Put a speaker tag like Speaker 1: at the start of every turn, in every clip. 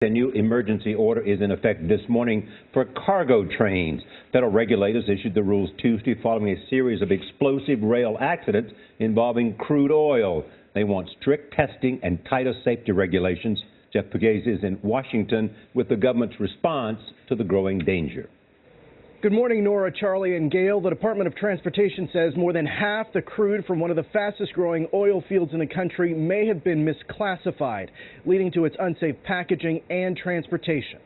Speaker 1: A new emergency order is in effect this morning for cargo trains. Federal regulators issued the rules Tuesday following a series of explosive rail accidents involving crude oil. They want strict testing and tighter safety regulations. Jeff Pegues is in Washington with the government's response to the growing danger.
Speaker 2: Good morning, Nora, Charlie, and Gail. The Department of Transportation says more than half the crude from one of the fastest growing oil fields in the country may have been misclassified, leading to its unsafe packaging and transportation.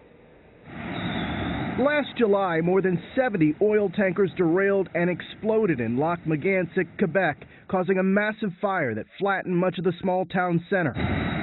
Speaker 2: Last July, more than 70 oil tankers derailed and exploded in Lac Mégantic, Quebec, causing a massive fire that flattened much of the small town center.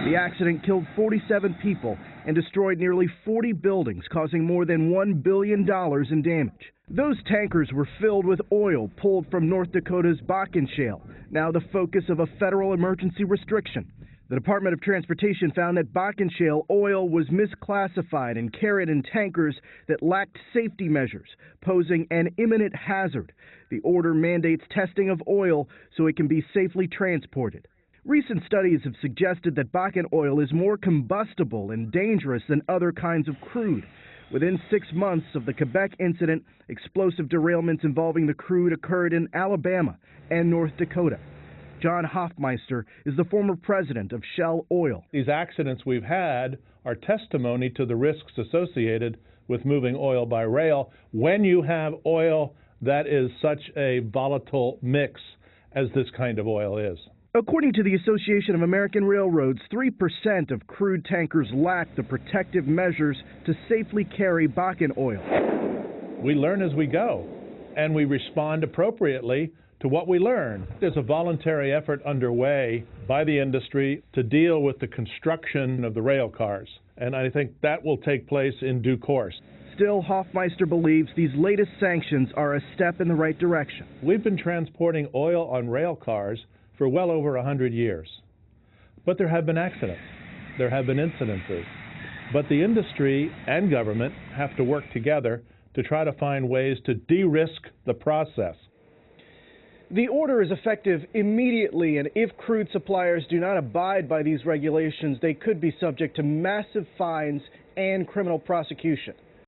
Speaker 2: The accident killed 47 people and destroyed nearly 40 buildings, causing more than $1 billion in damage. Those tankers were filled with oil pulled from North Dakota's Bakken Shale, now the focus of a federal emergency restriction. The Department of Transportation found that Bakken Shale oil was misclassified and carried in tankers that lacked safety measures, posing an imminent hazard. The order mandates testing of oil so it can be safely transported. Recent studies have suggested that Bakken oil is more combustible and dangerous than other kinds of crude. Within 6 months of the Quebec incident, explosive derailments involving the crude occurred in Alabama and North Dakota. John Hoffmeister is the former president of Shell Oil.
Speaker 3: These accidents we've had are testimony to the risks associated with moving oil by rail when you have oil that is such a volatile mix as this kind of oil is.
Speaker 2: According to the Association of American Railroads, 3% of crude tankers lack the protective measures to safely carry Bakken oil.
Speaker 3: We learn as we go, and we respond appropriately to what we learn. There's a voluntary effort underway by the industry to deal with the construction of the rail cars, and I think that will take place in due course.
Speaker 2: Still, Hoffmeister believes these latest sanctions are a step in the right direction.
Speaker 3: We've been transporting oil on rail cars for well over 100 years. But there have been accidents. There have been incidences. But the industry and government have to work together to try to find ways to de-risk the process.
Speaker 2: The order is effective immediately, and if crude suppliers do not abide by these regulations, they could be subject to massive fines and criminal prosecution.